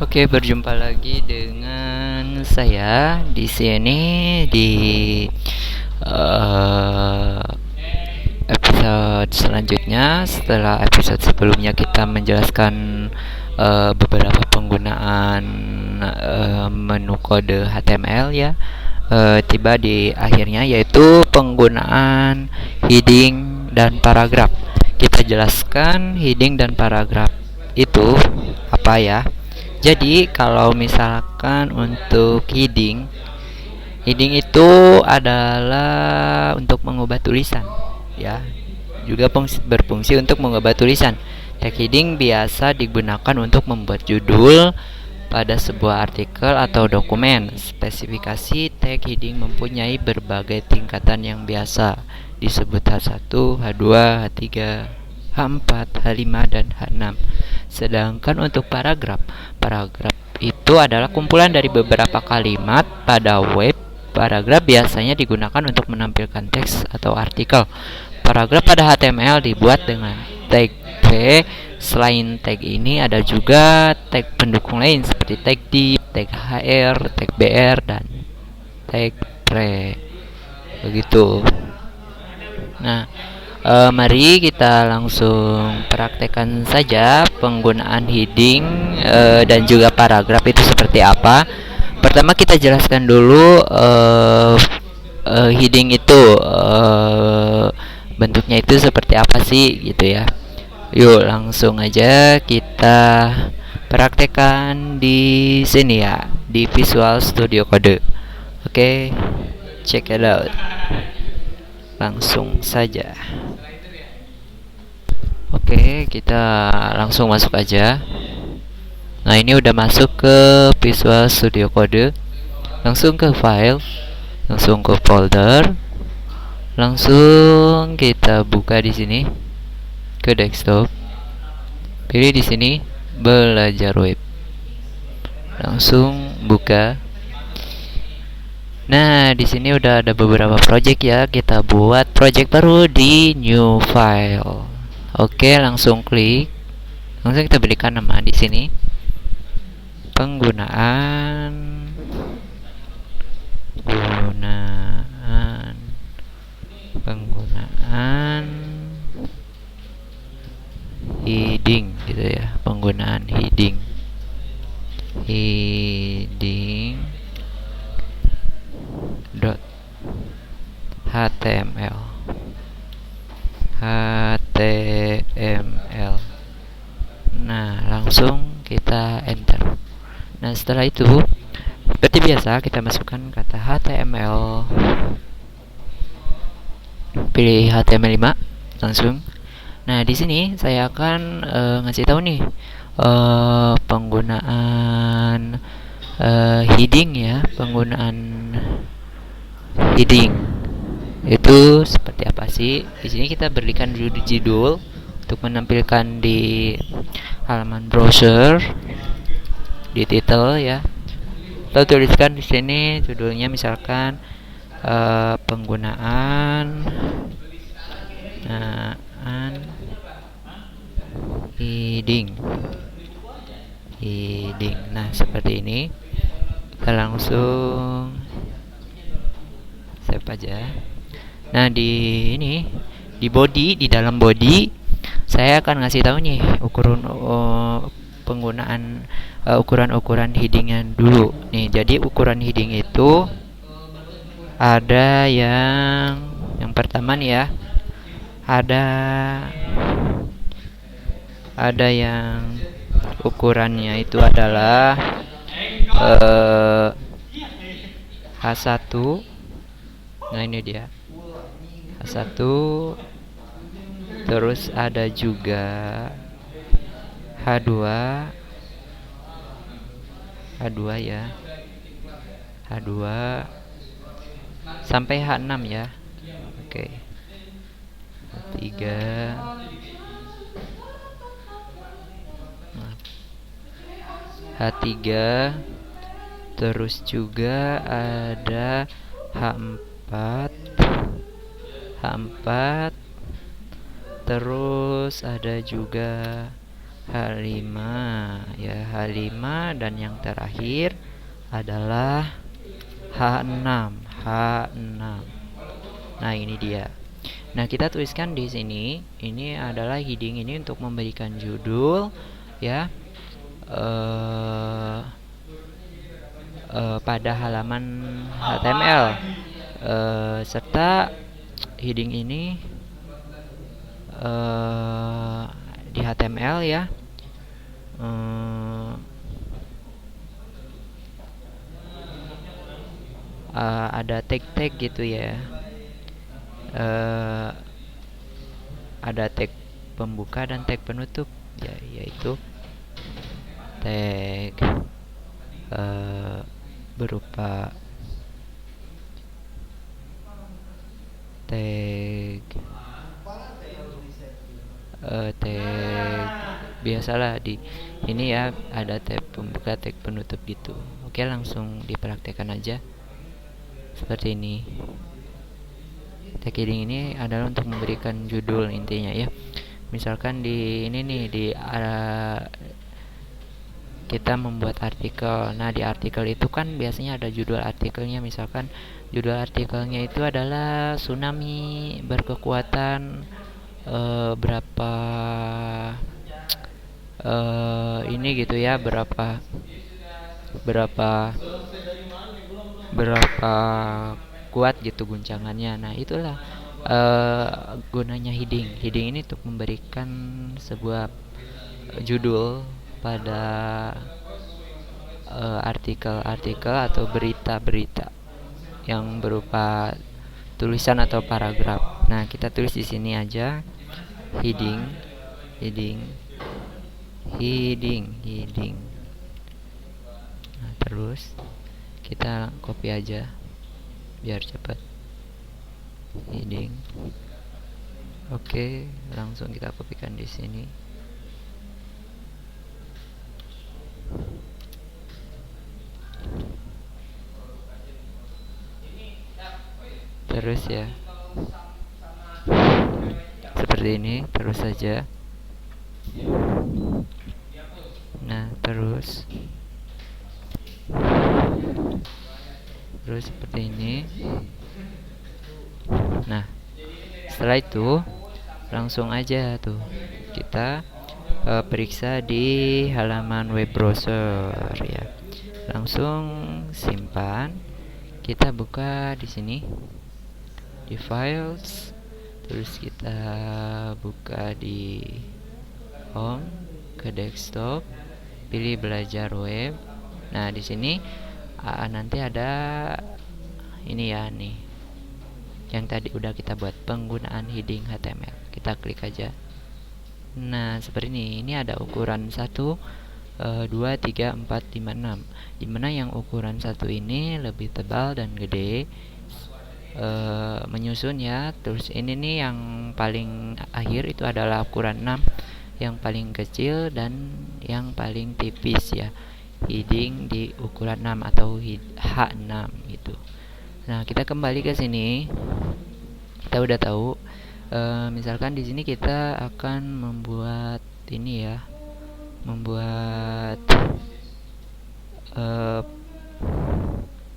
Oke, berjumpa lagi dengan saya di sini di eh, episode selanjutnya. Setelah episode sebelumnya kita menjelaskan beberapa penggunaan menu kode HTML ya. Tiba di akhirnya yaitu penggunaan heading dan paragraf. Kita jelaskan heading dan paragraf itu apa ya. Jadi kalau misalkan untuk heading itu adalah untuk mengubah tulisan ya. Juga berfungsi untuk mengubah tulisan. Tag heading biasa digunakan untuk membuat judul pada sebuah artikel atau dokumen. Spesifikasi tag heading mempunyai berbagai tingkatan yang biasa disebut H1, H2, H3, H4, H5, dan H6. Sedangkan untuk paragraf itu adalah kumpulan dari beberapa kalimat pada web. Paragraf biasanya digunakan untuk menampilkan teks atau artikel. Paragraf pada HTML dibuat dengan tag p. Selain tag ini ada juga tag pendukung lain seperti tag div, tag hr, tag br, dan tag pre. Begitu. Nah, mari kita langsung praktekkan saja penggunaan heading dan juga paragraf itu seperti apa. Pertama kita jelaskan dulu heading itu bentuknya itu seperti apa sih gitu ya. Yuk langsung aja kita praktekkan di sini ya, di Visual Studio Code. Oke, check it out. Langsung saja. Oke, kita langsung masuk aja. Nah, ini udah masuk ke Visual Studio Code. Langsung ke file, langsung ke folder. Langsung kita buka di sini ke desktop. Pilih di sini belajar web. Langsung buka. Nah, di sini udah ada beberapa project ya. Kita buat project baru di new file. Oke, langsung klik. Langsung kita berikan nama di sini. Penggunaan heading gitu ya. Penggunaan heading dot html. Nah, langsung kita enter. Nah, setelah itu seperti biasa kita masukkan kata HTML. Pilih HTML5 langsung. Nah, di sini saya akan ngasih tahu nih penggunaan heading ya, penggunaan heading itu seperti apa sih? Di sini kita berikan judul untuk menampilkan di halaman browser, di title ya. Kita tuliskan di sini judulnya misalkan penggunaan heading. Nah, seperti ini. Kita langsung save aja. Nah, di ini di body, di dalam body saya akan ngasih tahu nih penggunaan ukuran headingnya dulu. Nih, jadi ukuran heading itu ada yang pertama nih ya. Ada yang ukurannya itu adalah H1. Nah, ini dia H1. Terus ada juga H2 ya. H2 sampai H6 ya. Oke. H3. H3. Terus juga ada H4. Terus ada juga H5 ya, H5, dan yang terakhir adalah H6. H6. Nah, ini dia. Nah, kita tuliskan di sini, ini adalah heading ini untuk memberikan judul ya, pada halaman HTML, serta heading ini di HTML ya, ada tag-tag gitu ya, ada tag pembuka dan tag penutup ya, yaitu tag berupa tag biasalah di ini ya, ada tag pembuka, tag penutup gitu. Oke, langsung dipraktekkan aja seperti ini. Tag heading ini adalah untuk memberikan judul intinya ya. Misalkan di ini nih, di kita membuat artikel. Nah, di artikel itu kan biasanya ada judul artikelnya. Misalkan judul artikelnya itu adalah tsunami berkekuatan berapa ini gitu ya, berapa kuat gitu guncangannya. Nah, itulah gunanya heading. Heading ini untuk memberikan sebuah judul pada artikel-artikel atau berita-berita yang berupa tulisan atau paragraf. Nah, kita tulis di sini aja heading. Nah, terus kita copy aja biar cepat. Heading. Oke, langsung kita kopikan di sini. Terus ya, seperti ini terus saja. Nah, terus seperti ini. Nah, setelah itu langsung aja tuh kita periksa di halaman web browser ya. Langsung simpan. Kita buka di sini di files, terus kita buka di home, ke desktop, pilih belajar web. Nah, di sini nanti ada ini ya nih, yang tadi udah kita buat, penggunaan heading HTML. Kita klik aja. Nah, seperti ini. Ini ada ukuran 1, 2, 3, 4, 5, 6. Dimana yang ukuran 1 ini lebih tebal dan gede, menyusun ya. Terus ini nih yang paling akhir itu adalah ukuran 6, yang paling kecil dan yang paling tipis ya. Heading di ukuran 6 atau H6 gitu. Nah, kita kembali ke sini. Kita udah tahu. Misalkan di sini kita akan membuat ini ya, membuat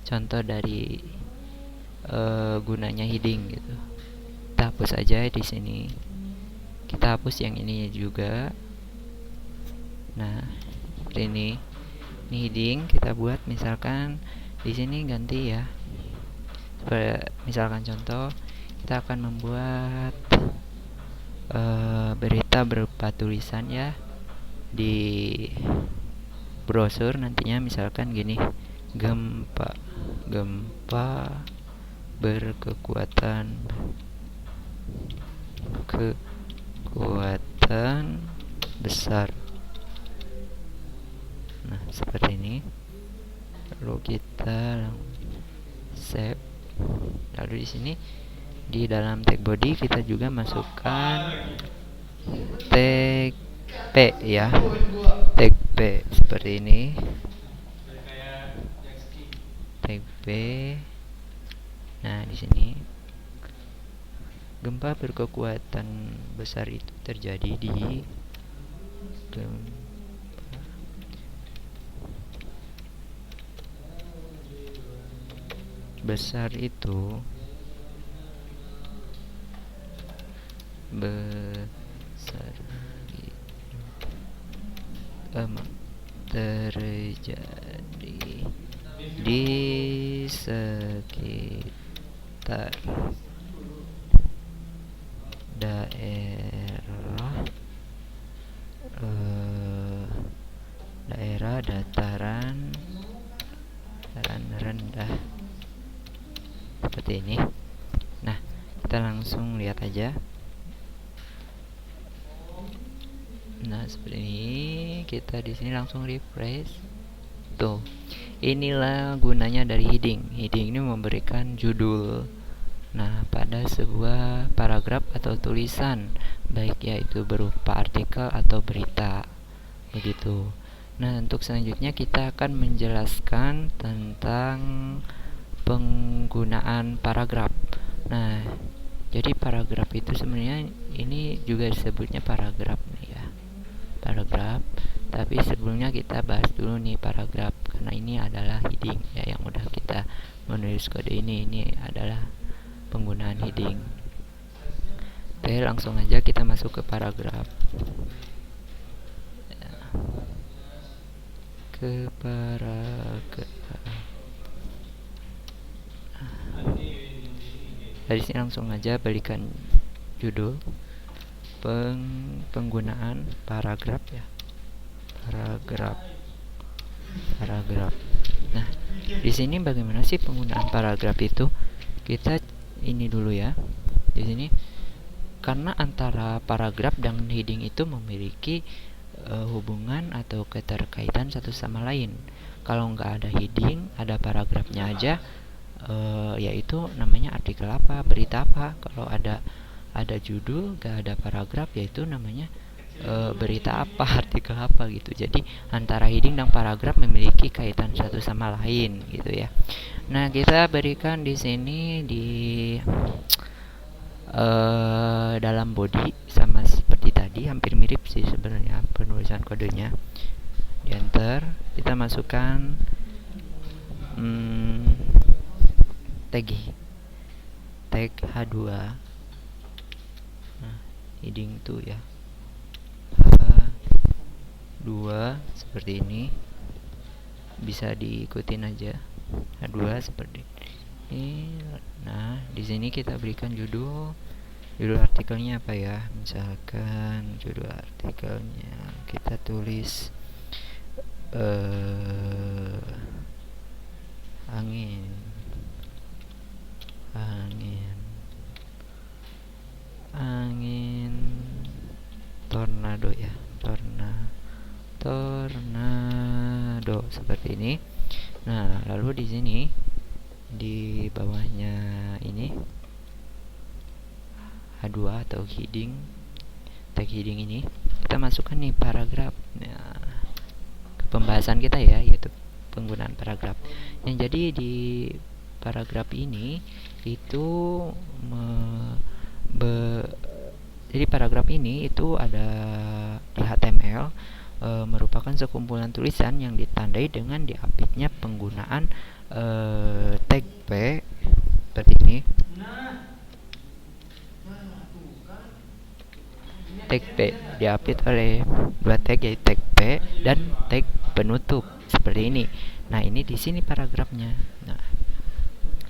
contoh dari gunanya heading gitu. Kita hapus aja di sini. Kita hapus yang ini juga. Nah, seperti ini. Ini heading kita buat, misalkan di sini ganti ya. Misalkan contoh, kita akan membuat berita berupa tulisan ya di browser nantinya. Misalkan gini, gempa berkekuatan besar. Nah, seperti ini. Lalu kita save. Lalu di sini di dalam tag body kita juga masukkan tag P ya. Tag P seperti ini. Tag P. Nah, di sini gempa berkekuatan besar itu terjadi di besar itu terjadi di sekitar daerah dataran rendah seperti ini. Nah, kita langsung lihat aja. Nah, seperti ini. Kita di sini langsung refresh. Tuh. Inilah gunanya dari heading. Heading ini memberikan judul. Nah, pada sebuah paragraf atau tulisan, baik yaitu berupa artikel atau berita. Begitu. Nah, untuk selanjutnya kita akan menjelaskan tentang penggunaan paragraf. Nah, jadi paragraf itu sebenarnya ini juga disebutnya paragraf nih ya. Paragraf. Tapi sebelumnya kita bahas dulu nih paragraf, karena ini adalah heading ya yang udah kita menulis kode ini adalah penggunaan heading. Oke, langsung aja kita masuk ke paragraf. Ke paragraf. Dari sini langsung aja berikan judul penggunaan paragraf ya. Paragraf. Nah, di sini bagaimana sih penggunaan paragraf itu? Kita ini dulu ya. Di sini karena antara paragraf dan heading itu memiliki hubungan atau keterkaitan satu sama lain. Kalau nggak ada heading, ada paragrafnya aja, yaitu namanya artikel apa, berita apa. Kalau ada judul, nggak ada paragraf, yaitu namanya berita apa, artikel apa gitu. Jadi antara heading dan paragraf memiliki kaitan satu sama lain gitu ya. Nah, kita berikan di sini di dalam body sama seperti tadi, hampir mirip sih sebenarnya penulisan kodenya. Di enter, kita masukkan tag H2. Nah, heading tuh ya. H2 seperti ini, bisa diikutin aja. H2 seperti ini. Nah, di sini kita berikan judul artikelnya apa ya? Misalkan judul artikelnya kita tulis angin tornado ya, tornado seperti ini. Nah, lalu di sini di bawahnya ini H2 atau heading, tag heading ini kita masukkan nih paragraf. Nah, ke pembahasan kita ya, yaitu penggunaan paragraf. Yang jadi di paragraf ini itu jadi paragraf ini itu ada di HTML, merupakan sekumpulan tulisan yang ditandai dengan diapitnya penggunaan tag P seperti ini. Tag P diapit oleh dua tag, yaitu tag P dan tag penutup seperti ini. Nah, ini di sini paragrafnya. Nah,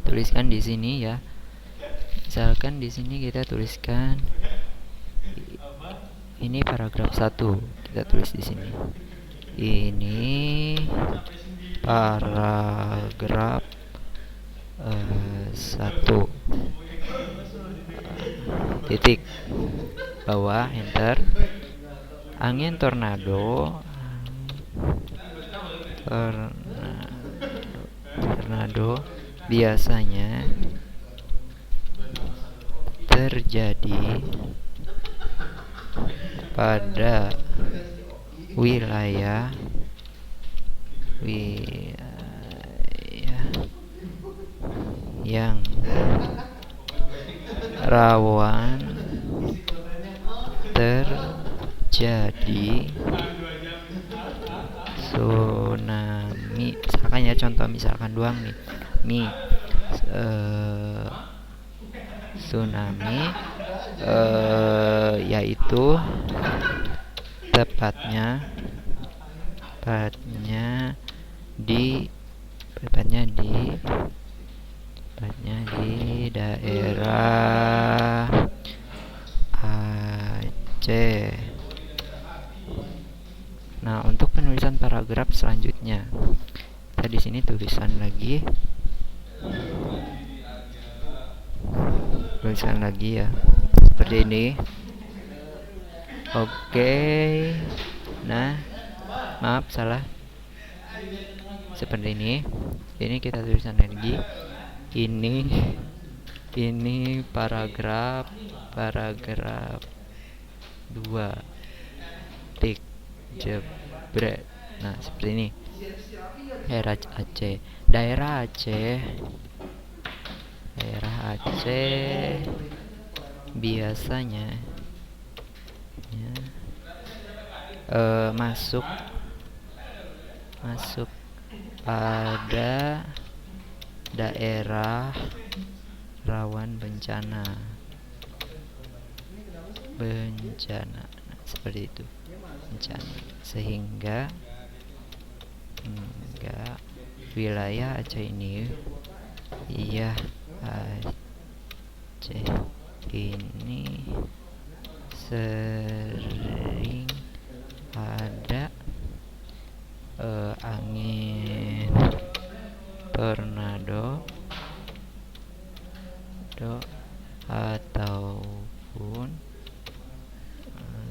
tuliskan di sini ya. Misalkan di sini kita tuliskan ini paragraf 1. Kita tulis di sini. Ini paragraf 1. Titik. Bawah, enter. Angin tornado biasanya terjadi pada wilayah yang rawan terjadi tsunami, misalkan ya, contoh misalkan doang nih. Nih, tsunami yaitu tepatnya tepatnya di tepatnya di daerah Aceh. Nah, untuk penulisan paragraf selanjutnya, kita di sini tulisan lagi ya, seperti ini. Oke. Nah, maaf salah. Seperti ini. Ini kita tulisan lagi. Ini paragraf 2 tik jebret. Nah, seperti ini. Daerah Aceh biasanya ya, masuk pada daerah rawan bencana. Nah, seperti itu, bencana, sehingga wilayah Aceh ini sering ada angin tornado ataupun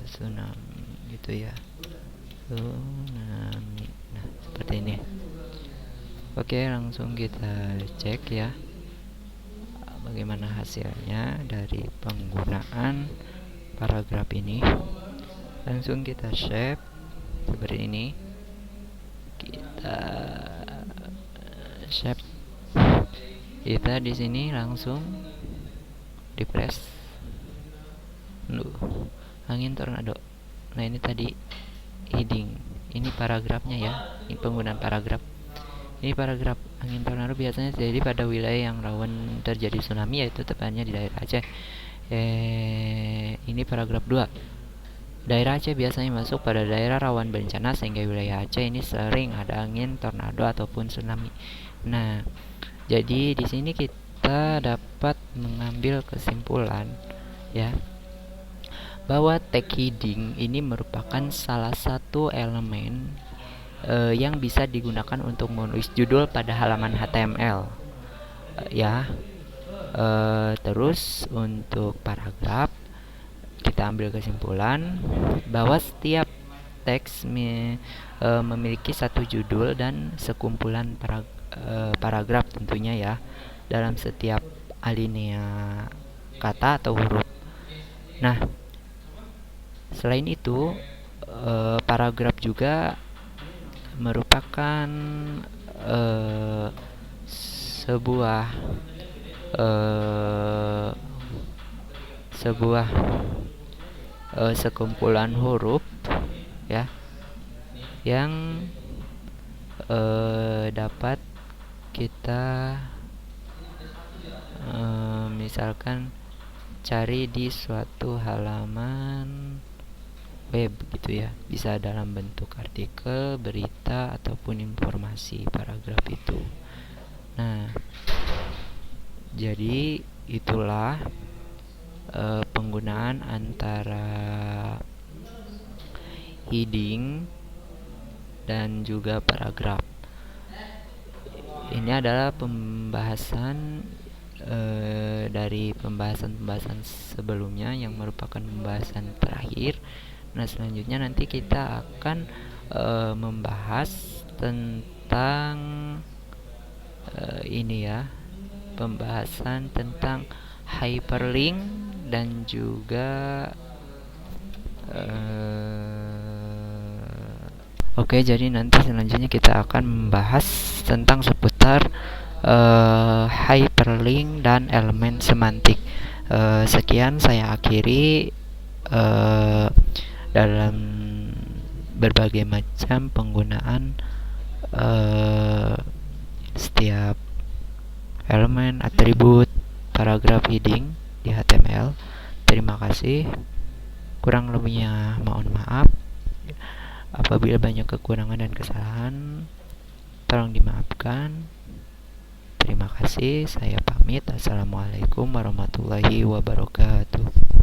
tsunami gitu ya. Tsunami. Nah, seperti ini. Oke, langsung kita cek ya bagaimana hasilnya dari penggunaan paragraf ini. Langsung kita save seperti ini. Kita save. Kita di sini langsung di press. Angin tornado. Nah, ini tadi heading. Ini paragrafnya ya. Ini penggunaan paragraf. Ini paragraf angin tornado biasanya terjadi pada wilayah yang rawan terjadi tsunami, yaitu tepatnya di daerah Aceh. Ini paragraf 2. Daerah Aceh biasanya masuk pada daerah rawan bencana, sehingga wilayah Aceh ini sering ada angin tornado ataupun tsunami. Nah, jadi di sini kita dapat mengambil kesimpulan ya, bahwa tag heading ini merupakan salah satu elemen yang bisa digunakan untuk menulis judul pada halaman HTML ya. Terus untuk paragraf kita ambil kesimpulan bahwa setiap teks memiliki satu judul dan sekumpulan paragraf tentunya ya, dalam setiap alinea kata atau huruf. Nah, selain itu paragraf juga merupakan sebuah sekumpulan huruf ya, yang dapat kita misalkan cari di suatu halaman web gitu ya, bisa dalam bentuk artikel, berita, ataupun informasi paragraf itu. Nah, jadi itulah penggunaan antara heading dan juga paragraf. Ini adalah pembahasan dari pembahasan sebelumnya yang merupakan pembahasan terakhir. Nah, selanjutnya nanti kita akan membahas tentang ini ya, pembahasan tentang hyperlink dan juga oke, jadi nanti selanjutnya kita akan membahas tentang seputar hyperlink dan elemen semantik. Sekian saya akhiri dalam berbagai macam penggunaan eh, setiap elemen, atribut, paragraf heading di HTML. Terima kasih. Kurang lebihnya mohon maaf. Apabila banyak kekurangan dan kesalahan, tolong dimaafkan. Terima kasih. Saya pamit. Assalamualaikum warahmatullahi wabarakatuh.